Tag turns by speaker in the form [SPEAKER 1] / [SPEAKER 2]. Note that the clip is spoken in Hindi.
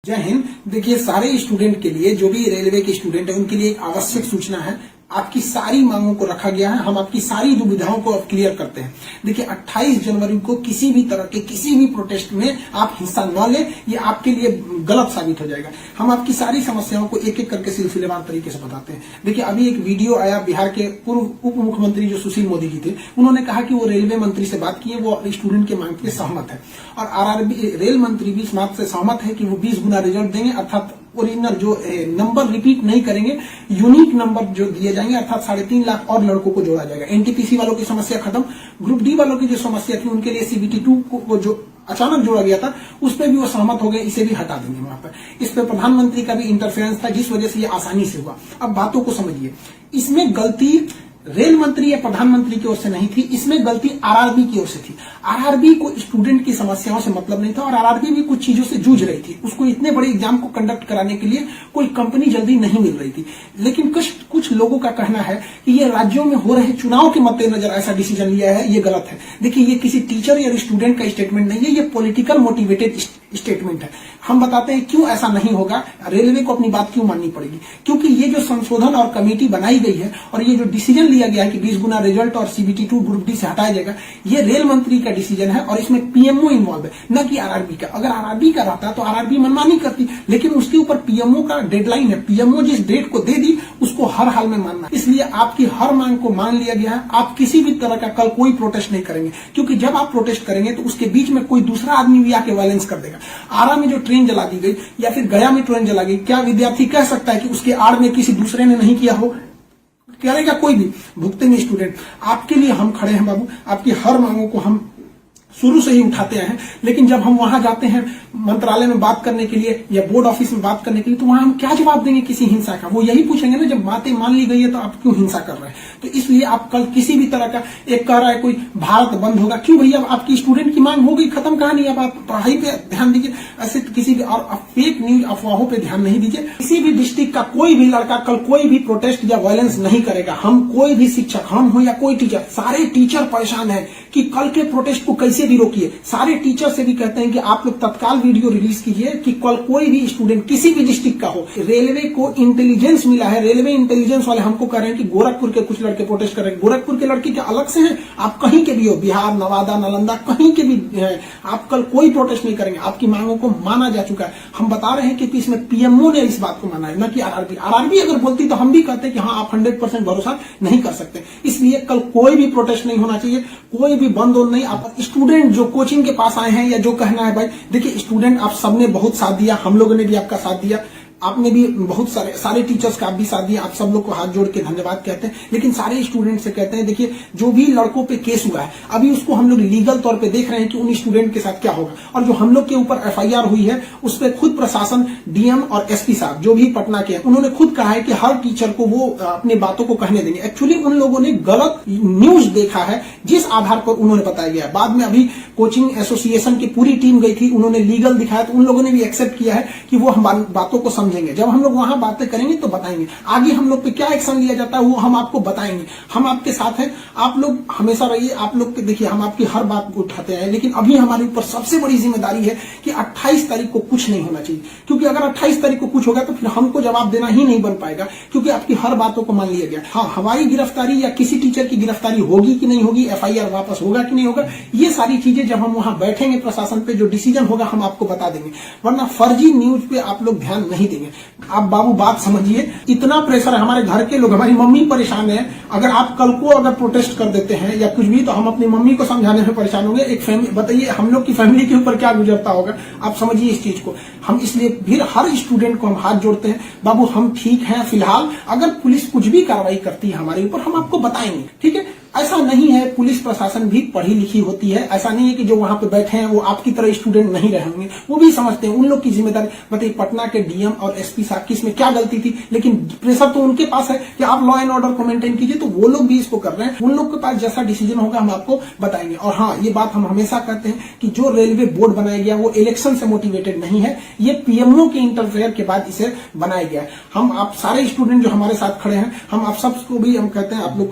[SPEAKER 1] जय हिंद। देखिए, सारे स्टूडेंट के लिए, जो भी रेलवे के स्टूडेंट है, उनके लिए एक आवश्यक सूचना है। आपकी सारी मांगों को रखा गया है। हम आपकी सारी दुविधाओं को अब क्लियर करते हैं। देखिए, 28 जनवरी को किसी भी तरह के किसी भी प्रोटेस्ट में आप हिस्सा न लें, ये आपके लिए गलत साबित हो जाएगा। हम आपकी सारी समस्याओं को एक एक करके सिलसिलेवार तरीके से बताते हैं। देखिए, अभी एक वीडियो आया बिहार के पूर्व उप मुख्यमंत्री जो सुशील मोदी जी थे, उन्होंने कहा कि वो रेलवे मंत्री से बात किए, वो स्टूडेंट के मांग के सहमत है और आरआरबी रेल मंत्री भी इस बात से सहमत है कि वो 20 गुना रिजल्ट देंगे, अर्थात ओरिजिनल जो नंबर रिपीट नहीं करेंगे, यूनिक नंबर जो दिए जाएंगे, अर्थात 3.5 लाख और लड़कों को जोड़ा जाएगा। एनटीपीसी वालों की समस्या खत्म। ग्रुप डी वालों की जो समस्या थी, उनके लिए CBT 2 को जो अचानक जोड़ा गया था, उस पर भी वो सहमत हो गए, इसे भी हटा देंगे वहां पर। इस पर प्रधानमंत्री का भी इंटरफेरेंस था, जिस वजह से ये आसानी से हुआ। अब बातों को समझिए, इसमें गलती रेल मंत्री या प्रधानमंत्री की ओर से नहीं थी, इसमें गलती आरआरबी की ओर से थी। आरआरबी को स्टूडेंट की समस्याओं से मतलब नहीं था और आरआरबी भी कुछ चीजों से जूझ रही थी। उसको इतने बड़े एग्जाम को कंडक्ट कराने के लिए कोई कंपनी जल्दी नहीं मिल रही थी। लेकिन कुछ लोगों का कहना है कि ये राज्यों में हो रहे चुनाव के मद्देनजर ऐसा डिसीजन लिया है, ये गलत है। देखिए, ये किसी टीचर या स्टूडेंट का स्टेटमेंट नहीं है, ये पॉलिटिकल मोटिवेटेड स्टेटमेंट है। हम बताते हैं क्यों ऐसा नहीं होगा, रेलवे को अपनी बात क्यों माननी पड़ेगी। क्योंकि ये जो संशोधन और कमेटी बनाई गई है और ये जो डिसीजन लिया गया है कि 20 गुना रिजल्ट और CBT 2 ग्रुप डी से हटाया जाएगा, ये रेल मंत्री का डिसीजन है और इसमें PMO इन्वॉल्व है, न कि आरआरबी का। अगर आरआरबी का रहता तो आरआरबी मनमानी करती, लेकिन उसके ऊपर PMO का डेडलाइन है। PMO जिस डेट को दे दी, उसको हर हाल में मानना। इसलिए आपकी हर मांग को मान लिया गया है। आप किसी भी तरह का कल कोई प्रोटेस्ट नहीं करेंगे, क्योंकि जब आप प्रोटेस्ट करेंगे तो उसके बीच में कोई दूसरा आदमी भी आके वायलेंस कर देगा। आरा में जो ट्रेन जला दी गई या फिर गया में ट्रेन जला गई, क्या विद्यार्थी कह सकता है कि उसके आड़ में किसी दूसरे ने नहीं किया हो? करेगा कोई भी, भुगतेंगे स्टूडेंट। आपके लिए हम खड़े हैं बाबू। आपकी हर मांगों को हम शुरू से ही उठाते हैं। लेकिन जब हम वहां जाते हैं मंत्रालय में बात करने के लिए या बोर्ड ऑफिस में बात करने के लिए, तो वहां हम क्या जवाब देंगे किसी हिंसा का? वो यही पूछेंगे ना, जब बातें मान ली गई है तो आप क्यों हिंसा कर रहे हैं? तो इसलिए आप कल किसी भी तरह का, एक कह रहा है कोई भारत बंद होगा, क्यों भैया? आपकी स्टूडेंट की मांग हो गई, खत्म कहानी। अब आप पढ़ाई पे ध्यान दीजिए, ऐसे किसी भी और फेक न्यूज अफवाहों पे ध्यान नहीं दीजिए। किसी भी डिस्ट्रिक्ट का कोई भी लड़का कल कोई भी प्रोटेस्ट या वायलेंस नहीं करेगा। हम कोई भी शिक्षक, हम हो या कोई टीचर, सारे टीचर परेशान है कि कल के प्रोटेस्ट को कैसे भी रोकिए। सारे टीचर से भी कहते हैं कि आप लोग तत्काल वीडियो रिलीज कीजिए कि कल कोई भी स्टूडेंट किसी भी डिस्ट्रिक्ट का हो। रेलवे को इंटेलिजेंस मिला है, रेलवे इंटेलिजेंस वाले हमको कह रहे हैं कि गोरखपुर के कुछ लड़के प्रोटेस्ट कर रहे हैं। गोरखपुर के लड़के क्या अलग से हैं? आप कहीं के भी हो, बिहार, नवादा, नालंदा, कहीं के भी हैं, आप कल कोई प्रोटेस्ट नहीं करेंगे। आपकी मांगों को माना जा चुका है। हम बता रहे हैं कि इसमें PMO ने इस बात को माना है, न कि आरआरबी। आरआरबी अगर बोलती तो हम भी कहते कि हाँ, आप 100% भरोसा नहीं कर सकते। इसलिए कल कोई भी प्रोटेस्ट नहीं होना चाहिए, कोई भी बंद नहीं। आप स्टूडेंट जो कोचिंग के पास आए हैं या जो कहना है, भाई देखिए, स्टूडेंट आप सबने बहुत साथ दिया, हम लोगों ने भी आपका साथ दिया, आपने भी बहुत सारे टीचर्स का आप भी साथ दिया। आप सब लोग को हाथ जोड़ के धन्यवाद कहते हैं। लेकिन सारे स्टूडेंट से कहते हैं, देखिए, जो भी लड़कों पे केस हुआ है, अभी उसको हम लोग लीगल तौर पे देख रहे हैं कि उन स्टूडेंट के साथ क्या होगा। और जो हम लोग के ऊपर FIR हुई है, उस पर खुद प्रशासन, DM और SP साहब जो भी पटना के हैं, उन्होंने खुद कहा है कि हर टीचर को वो अपनी बातों को कहने देंगे। एक्चुअली उन लोगों ने गलत न्यूज देखा है, जिस आधार पर उन्होंने बताया गया। बाद में अभी कोचिंग एसोसिएशन की पूरी टीम गई थी, उन्होंने लीगल दिखाया, तो उन लोगों ने भी एक्सेप्ट किया है कि वो हम बातों को समझेंगे। जब हम लोग बातें करेंगे तो बताएंगे। आगे हम लोग पे क्या एक्शन लिया जाता है वो हम आपको बताएंगे। हम आपके साथ हैं, आप लोग हमेशा रहिए। आप लोग के देखिए, हम आपकी हर बात को उठाते हैं। लेकिन अभी हमारे ऊपर सबसे बड़ी जिम्मेदारी है कि 28 तारीख को कुछ नहीं होना चाहिए, क्योंकि अगर 28 तारीख को कुछ होगा तो फिर हमको जवाब देना ही नहीं बन पाएगा, क्योंकि आपकी हर बातों को मान लिया गया। हाँ, हमारी गिरफ्तारी या किसी टीचर की गिरफ्तारी होगी कि नहीं होगी, FIR वापस होगा कि नहीं होगा, ये सारी चीजें जब हम वहां बैठेंगे प्रशासन पे, जो डिसीजन होगा हम आपको बता देंगे। वरना फर्जी न्यूज पे आप लोग ध्यान नहीं देंगे। आप बाबू बात समझिए, इतना प्रेशर है। हमारे घर के लोग, हमारी मम्मी परेशान है। अगर आप कल को अगर प्रोटेस्ट कर देते हैं या कुछ भी, तो हम अपनी मम्मी को समझाने में परेशान होंगे। एक फैमिली, बताइए हम लोग की फैमिली के ऊपर क्या गुजरता होगा। आप समझिए इस चीज को। हम इसलिए फिर हर स्टूडेंट को हम हाथ जोड़ते हैं, बाबू हम ठीक हैं फिलहाल। अगर पुलिस कुछ भी कार्रवाई करती है हमारे ऊपर, हम आपको बताएंगे, ठीक है? ऐसा नहीं है, पुलिस प्रशासन भी पढ़ी लिखी होती है। ऐसा नहीं है कि जो वहां पे बैठे हैं वो आपकी तरह स्टूडेंट नहीं रहेंगे, वो भी समझते हैं। उन लोग की जिम्मेदारी, बताइए पटना के DM और SP साहब की इसमें क्या गलती थी? लेकिन प्रेशर तो उनके पास है कि आप लॉ एंड ऑर्डर को मेंटेन कीजिए, तो वो लोग भी इसको कर रहे हैं। उन लोग के पास जैसा डिसीजन होगा हम आपको बताएंगे। और हाँ, ये बात हम हमेशा कहते हैं कि जो रेलवे बोर्ड बनाया गया वो इलेक्शन से मोटिवेटेड नहीं है, ये PMO के इंटरफेयर के बाद इसे बनाया गया है। हम आप सारे स्टूडेंट जो हमारे साथ खड़े हैं, हम आप सबको भी हम कहते हैं, आप लोग